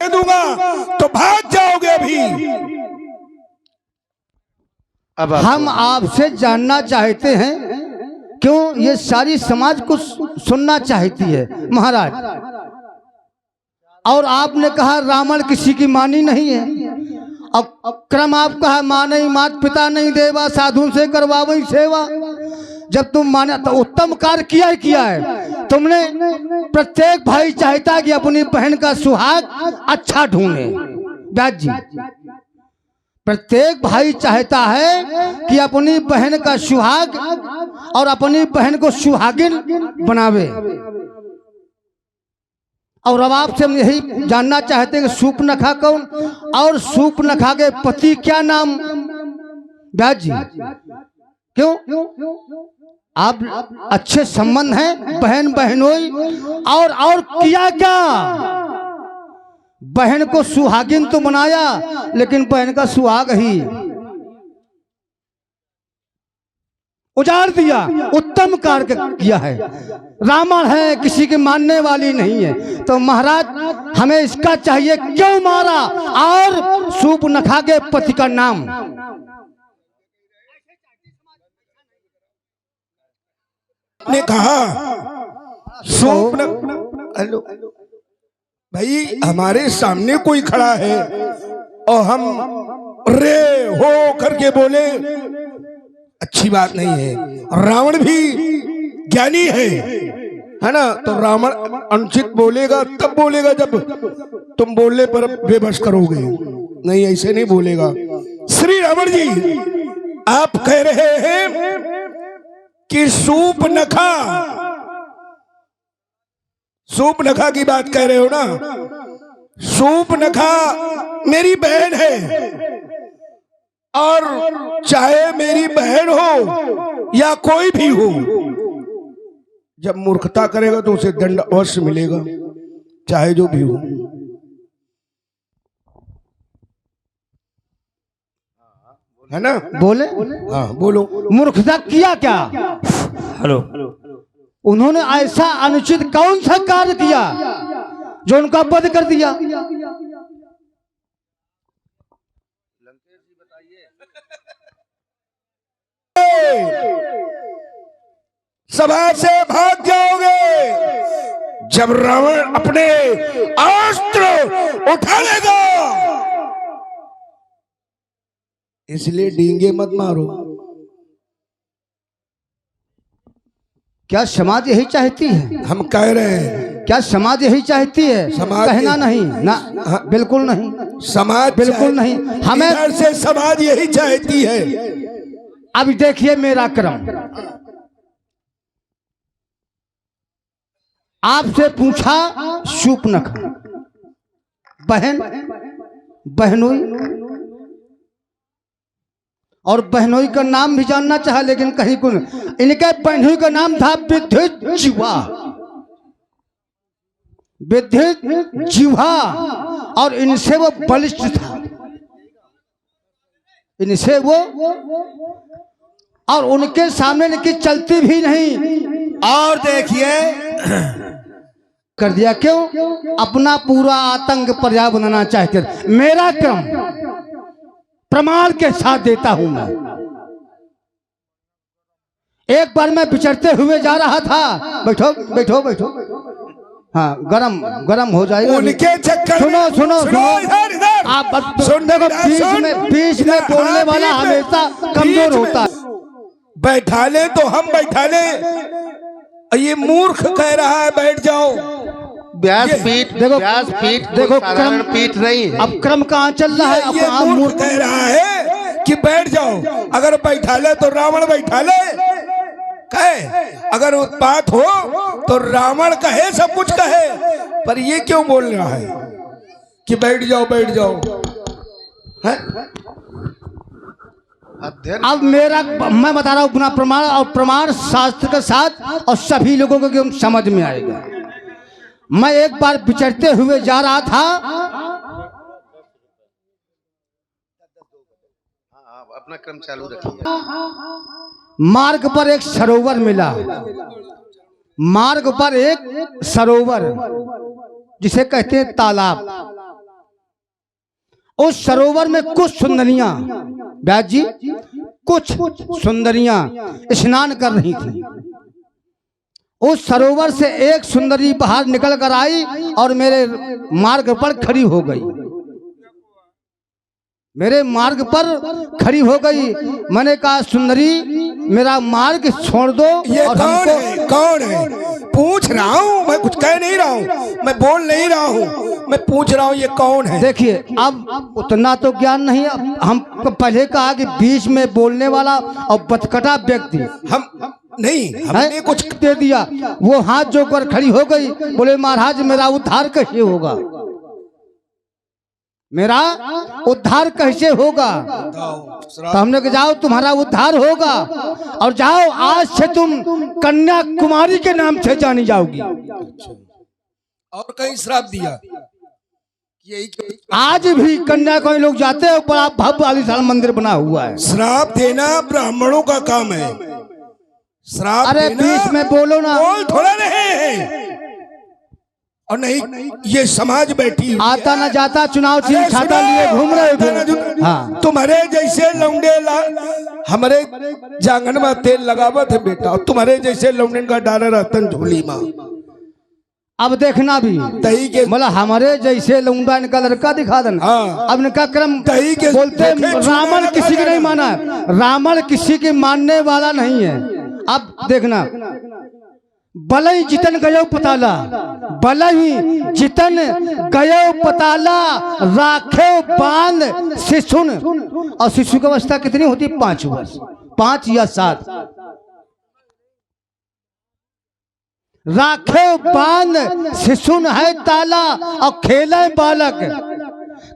कह दूंगा तो भाग जाओगे अभी। अब हम आपसे जानना चाहते हैं, क्यों ये सारी समाज को सुनना चाहती है महाराज। और आपने कहा रावण किसी की मानी नहीं है। अब क्रम आपका है, माँ नहीं मात पिता नहीं देवा, साधु से करवावई सेवा। जब तुम माने तो उत्तम कार्य किया है तुमने। प्रत्येक भाई चाहता है कि अपनी बहन का सुहाग अच्छा ढूंढे। व्यास जी, प्रत्येक भाई चाहता है कि अपनी बहन का सुहाग और अपनी बहन को सुहागिन बनावे। और अब आपसे हम यही जानना चाहते हैं कि सूर्पनखा कौन और सूर्पनखा के पति क्या नाम। व्यास जी, क्यों आप अच्छे संबंध हैं बहन बहनोई, और किया क्या। बहन को सुहागिन तो बनाया लेकिन बहन का सुहाग ही उजाड़ दिया। उत्तम कार्य किया है। रावण है, किसी की मानने वाली नहीं है। तो महाराज हमें इसका चाहिए, क्यों मारा और सूर्पनखा के पति का नाम। ने कहा हेलो भाई, हमारे सामने कोई खड़ा है और हम रे हो करके बोले, अच्छी बात नहीं है। रावण भी ज्ञानी है ना। तो रावण अनुचित बोलेगा तब बोलेगा जब तुम बोलने पर बेबस करोगे, नहीं ऐसे नहीं बोलेगा। श्री रावण जी, आप कह रहे हैं कि सूर्पनखा की बात कह रहे हो ना। सूर्पनखा मेरी बहन है, और चाहे मेरी बहन हो या कोई भी हो, जब मूर्खता करेगा तो उसे दंड अवश्य मिलेगा, चाहे जो भी हो। है ना, बोले। हाँ बोलो। मूर्खता किया क्या। हेलो, उन्होंने ऐसा अनुचित कौन सा कार्य किया जो उनका वध कर दिया। सभा से भाग जाओगे जब रावण अपने अस्त्र उठा लेगा। इसलिए डींगे मत मारो। क्या समाज यही चाहती है। हम कह रहे हैं, क्या समाज यही चाहती है। समाज कहना नहीं ना, बिल्कुल नहीं। समाज बिल्कुल नहीं। हमें इधर से समाज यही चाहती है। अब देखिए मेरा क्रम, आपसे पूछा सूर्पनखा बहन बहनोई, और बहनोई का नाम भी जानना चाहा, लेकिन कहीं को इनके बहनोई का नाम था विद्युज्जिह्वा। विद्युज्जिह्वा, और इनसे वो बलिष्ठ था, इनसे वो, और उनके सामने इनकी चलती भी नहीं। और देखिए कर दिया, क्यों अपना पूरा आतंक पर्याय बनाना चाहते। मेरा क्रम प्रमाण के साथ देता हूं मैं। एक बार मैं विचरते हुए जा रहा था, बैठो बैठो बैठो, हाँ गरम गरम हो जाएगा। उनके चक्कर सुनो सुनो सुनो, आप सुन देखो, बीच में बोलने वाला हमेशा कमजोर होता है। बैठा ले तो हम बैठा ले, ये मूर्ख कह रहा है बैठ जाओ। व्यासपीठ, देखो व्यासपीठ देखो क्रम पीठ नहीं है। अब क्रम कहाँ चल रहा है। ये मूर्ख कह रहा है कि बैठ जाओ। अगर बैठा ले तो रावण बैठा ले कहे, अगर उत्पात हो तो रावण कहे, सब कुछ कहे, पर ये क्यों बोल रहा है कि बैठ जाओ बैठ जाओ है? अब मेरा मैं बता रहा हूं अपना प्रमाण, और प्रमाण शास्त्र के साथ, और सभी लोगों को क्यों समझ में आएगा। मैं एक बार विचरते हुए जा रहा था, अपना क्रम चालू रखिए। मार्ग पर एक सरोवर मिला। मार्ग पर एक सरोवर, जिसे कहते हैं तालाब। उस सरोवर में कुछ सुंदरियां, व्यास जी, कुछ सुंदरियां स्नान कर रही थी। उस सरोवर से एक सुंदरी बाहर निकल कर आई और मेरे मार्ग पर खड़ी हो गई। मेरे मार्ग पर खड़ी हो गई। मैंने कहा सुंदरी मेरा मार्ग छोड़ दो। ये और कौन है? कौन है? पूछ रहा हूँ, मैं कुछ कह नहीं रहा हूँ, मैं बोल नहीं रहा हूँ, मैं पूछ रहा हूँ ये कौन है? देखिए अब उतना तो ज्ञान नहीं है। हम पहले कहा कि बीच में बोलने वाला और बतकटा व्यक्ति हम नहीं, हमने कुछ दे दिया। वो हाथ जोड़कर खड़ी हो गई, बोले महाराज मेरा उद्धार कैसे होगा, मेरा उद्धार कैसे होगा? तो हमने कहा जाओ तुम्हारा उद्धार होगा और जाओ आज से तुम कन्याकुमारी के नाम से जानी जाओगी। और कहीं श्राप दिया? यही आज भी कन्याकुमारी लोग जाते हैं, बड़ा भव्य आलीशान मंदिर बना हुआ है। श्राप देना ब्राह्मणों का काम है। श्राप अरे देना, बीच में बोलो ना, बोल थोड़ा नहीं। और नहीं ये समाज बैठी आता न जाता चुनाव चिन्ह छाता लिए घूम रहे थे। हाँ तुम्हारे जैसे लौंडे हमारे जांगन में तेल लगावत है बेटा, और तुम्हारे जैसे लौंडे का डाला रहता झोली में। अब देखना भी दही के मतलब हमारे जैसे लौंडा इनका लड़का दिखा देना। हाँ। अब इनका क्रम दही के बोलते रावण किसी की नहीं माना है, रावण किसी की मानने वाला नहीं है। अब देखना बलई जितन गयो पताला, बलई जितन गयो पताला, राखे बांध शिशुन। और शिशु की अवस्था कितनी होती? 5 वर्ष, 5 या 7। राखे बांध शिशुन है ताला और खेले बालक,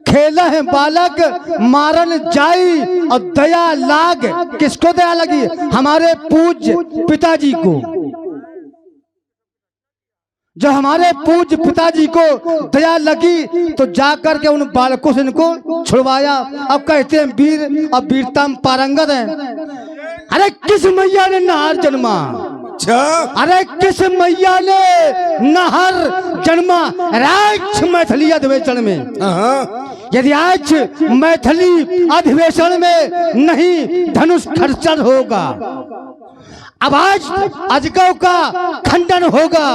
खेला है बालक मारन जाई और दया लाग। किसको दया लगी? हमारे पूज्य पिताजी को। जो हमारे पूज्य पिताजी को दया लगी तो जाकर के उन बालकों से इनको छुड़वाया। अब कहते हैं वीर और वीरता में पारंगत है। अरे किस मैया ने नहर जन्मा? अरे किस मैया ने नहर जन्मा? राक्ष मैथिली अधिवेशन में। यदि आज मैथिली अधिवेशन में नहीं धनुष खर्चन होगा, अब आज अजगव का खंडन होगा।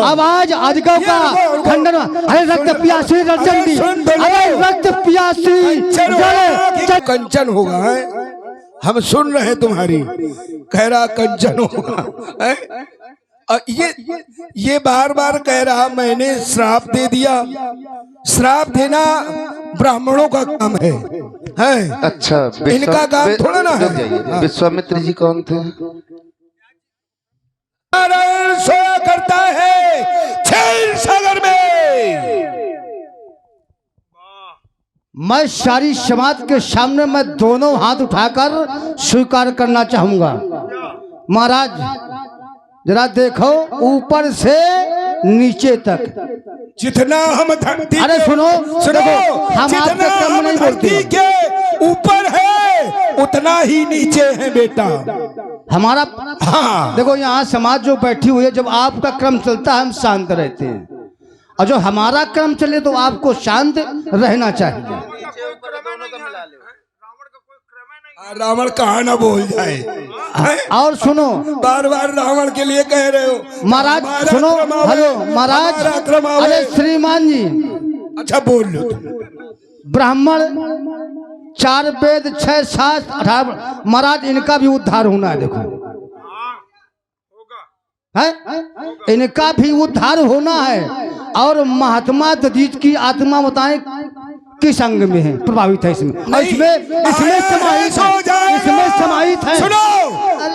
अब आज अजगव का खंडन। अरे रक्त पियासी रंजन दी, अरे रक्त पियासी कंचन होगा है? हम सुन रहे तुम्हारी, कह रहा कंचन होगा है? और ये बार बार कह रहा मैंने श्राप दे दिया। श्राप देना ब्राह्मणों का काम है। अच्छा इनका काम थोड़ा ना है। विश्वामित्र जी कौन थे? नारायण सोया करता है क्षीर सागर में। मैं सारी समाज के सामने मैं दोनों हाथ उठाकर स्वीकार करना चाहूंगा। महाराज जरा देखो ऊपर से नीचे तक जितना हम धरती, अरे सुनो देखो, हम आपके क्रम नहीं बोलते के ऊपर है उतना ही नीचे है बेटा हमारा। हाँ। देखो यहाँ समाज जो बैठी हुई है, जब आपका क्रम चलता है हम शांत रहते हैं, और जो हमारा क्रम चले तो आपको शांत रहना चाहिए। रावण कहाँ ना बोल जाए। और सुनो, बार बार रावण के लिए कह रहे हो महाराज सुनो। हेलो महाराज, अरे श्रीमान जी, अच्छा बोल लो। ब्राह्मण 4 वेद 6 शास्त्र 18, महाराज इनका भी उद्धार होना है। देखो है, इनका भी उद्धार होना है। और महात्मा दधीच की आत्मा बताएं किस अंग में है, प्रभावित है इसमें, इसमें समाहित है, इसमें समाहित है। सुनो,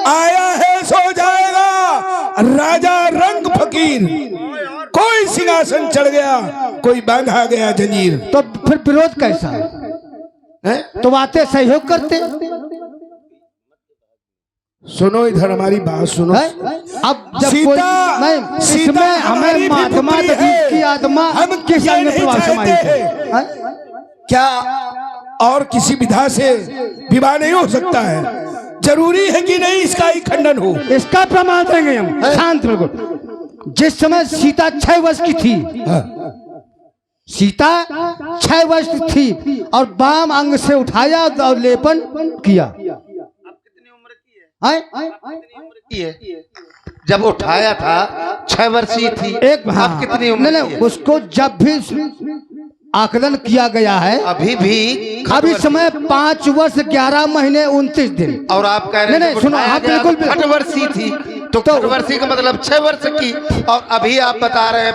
आया है सो जाएगा। राजा रंग फकीर, कोई सिंहासन चढ़ गया, कोई बांधा गया जंजीर। तो फिर विरोध कैसा है? तो बातें सहयोग करते। सुनो इधर हमारी बात सुनो। अब जब नहीं, इसमें हमें महात्मा दधीच की आत्मा हम किस अंग में प्रभावित समाहित है? क्या और किसी विधा से विवाह नहीं हो सकता है? जरूरी है कि नहीं इसका ही खंडन हो? इसका प्रमाण देंगे हम। शांत बिल्कुल। जिस समय सीता 6 वर्ष की थी, सीता 6 वर्ष थी और वाम अंग से उठाया और लेपन किया। आप कितनी उम्र की है? जब उठाया था 6 वर्षीय थी। आप कितनी उम्र की है? उसको जब भी आकलन किया गया है अभी समय 5 वर्ष 11 महीने 29 दिन। और आप कह रहे हैं सुनो, हाँ बिल्कुल 8 वर्षीय थी तो 8 वर्षीय का मतलब 6 वर्ष की, और अभी आप बता रहे हैं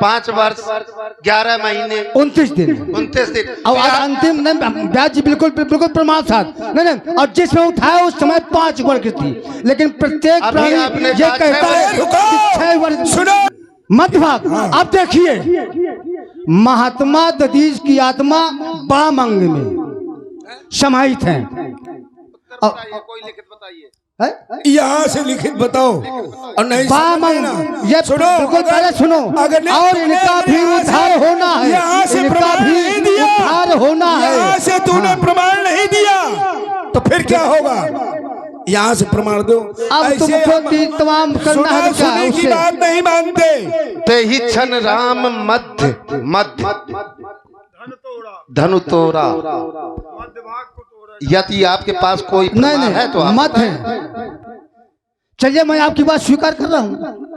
5 वर्ष 11 महीने 29 दिन। 29 दिन। और आज अंतिम ब्याज जी बिल्कुल प्रमाण साथ नहीं, और जिसमें उठाया उस समय 5 वर्ष थी, लेकिन प्रत्येक प्राणी ये कहता है 6 वर्ष। सुनो मध्य भाग अब देखिए, महात्मा दधीच की आत्मा वाम अंग में समाहित है। कोई लिखित बताइए, यहाँ से लिखित बताओ और नहीं वाम अंग, ये बिल्कुल पहले सुनो। अगर और इनका भी उद्धार होना है, यहाँ से इनका प्रमाण भी नहीं दिया, उद्धार होना है। यहाँ से तूने प्रमाण नहीं दिया तो फिर क्या होगा? यहाँ से प्रमाण दो। अब तुमको तमाम करना है क्या? सुनी की बात नहीं मानते। ते ही क्षण राम मध्य धनु तोड़ा। यदि आपके पास कोई नहीं है तो आप मत है। चलिए मैं आपकी बात स्वीकार कर रहा हूँ,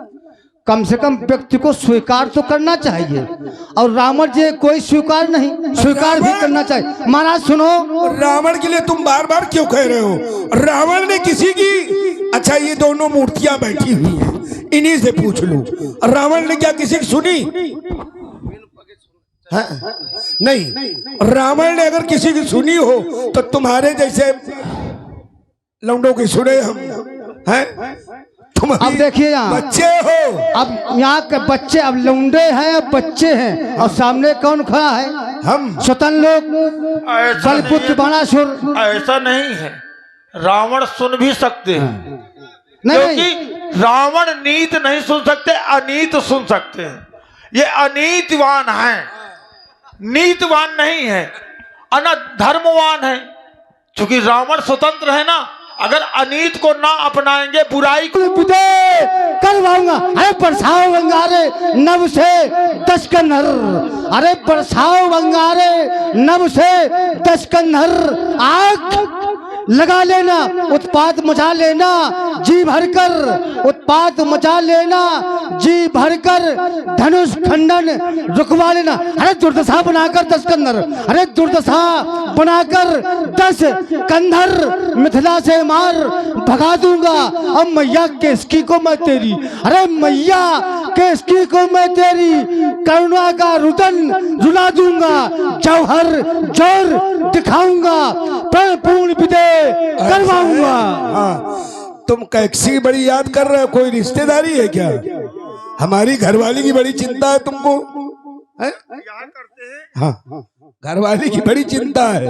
कम से कम व्यक्ति को स्वीकार तो करना चाहिए, और रावण जी कोई स्वीकार नहीं, स्वीकार भी करना चाहिए। महाराज सुनो, रावण के लिए तुम बार बार क्यों कह रहे हो? रावण ने किसी की, अच्छा ये दोनों मूर्तियां बैठी हुई हैं, इन्हीं से पूछ लो, रावण ने क्या किसी की सुनी? हाँ? नहीं, रावण ने अगर किसी की सुनी हो तो तुम्हारे जैसे लौंडों की सुने हम हैं? तुम अब देखिए यहाँ बच्चे हो, अब यहाँ के बच्चे, अब लौंडे हैं अब बच्चे हैं, और सामने कौन खड़ा है? हम स्वतंत्र लोग, बलपुत्र बाणासुर। ऐसा नहीं है, रावण सुन भी सकते हैं, नहीं क्योंकि रावण नीत नहीं सुन सकते, अनीत सुन सकते हैं। ये अनीतिवान है, नीतिवान नहीं है, धर्मवान है। क्योंकि रावण स्वतंत्र है ना, अगर अनीत को ना अपनाएंगे, बुराई को करवाऊंगा। अरे बरसाओ बंगारे नभ से 10 कन्हर, अरे बरसाओ बंगारे नभ से 10 कन्हर। आग लगा लेना, उत्पात मचा लेना जी भरकर, उत्पात मचा लेना जी भरकर, धनुष खंडन रुकवा लेना। अरे दुर्दशा बनाकर 10 कंधर, अरे दुर्दशा बनाकर 10 कंधर मिथिला से मार भगा दूंगा। अब मैया केसकी को मैं तेरी, अरे मैया केसकी को मैं तेरी करुणा का रुदन रुला दूंगा, जौहर जोर दिखाऊंगा, प्रण पूर्ण विदे करवाऊंगा। हाँ, तुम कैक्सी की बड़ी याद कर रहे हो, कोई रिश्तेदारी है क्या? हमारी घरवाली की बड़ी चिंता है तुमको, है? हाँ, घरवाली की बड़ी चिंता है।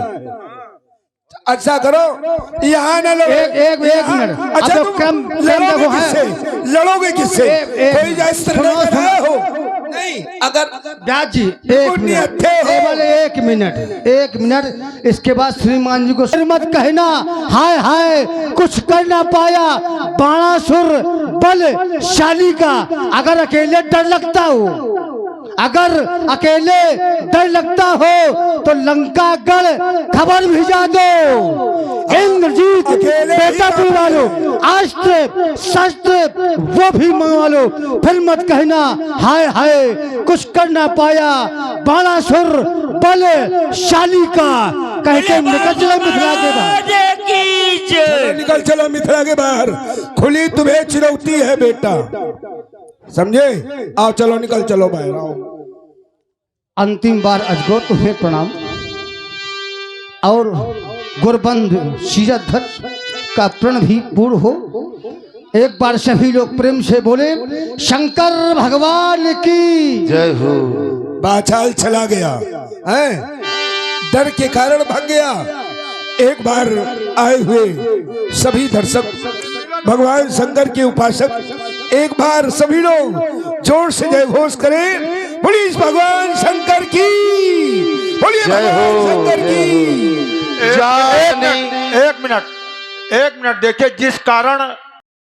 अच्छा करो, यहाँ न लड़ो। एक मिनट। अच्छा अब तुम लड़ोगे किससे? लड़ोगे किससे? कोई हो नहीं। अगर ब्याज जी एक मिनट, इसके बाद श्रीमान जी को मत कहना हाय हाय कुछ कर ना पाया बाणासुर बलशाली का। अगर अकेले डर लगता हो, अगर अकेले डर लगता हो तो लंका गढ़ खबर भेजा दो। इंद्रजीत बेटा बुलवा लो, अस्त्र शस्त्र वो भी मंगवा लो, फिर मत कहना हाय हाय कुछ कर ना पाया बाणासुर बलशाली का। कह के निकल चलो मिथिला के बाहर, निकल चलो मिथिला के बाहर, खुली तुम्हें चिरौती है बेटा, समझे? आओ चलो, निकल चलो बाहर आओ। अंतिम बार अजगो तुम्हें प्रणाम, और गुरबंद शीरध्वज का प्रण भी पूर्ण हो। एक बार सभी लोग प्रेम से बोले शंकर भगवान की जय हो। बाचाल चला गया है, डर के कारण भाग गया। एक बार आए हुए सभी दर्शक, भगवान शंकर के उपासक, एक बार सभी लोग जोर से जय घोष करें, बोलिए भगवान शंकर की, बोलिए भगवान शंकर की। एक मिनट देखिए, जिस कारण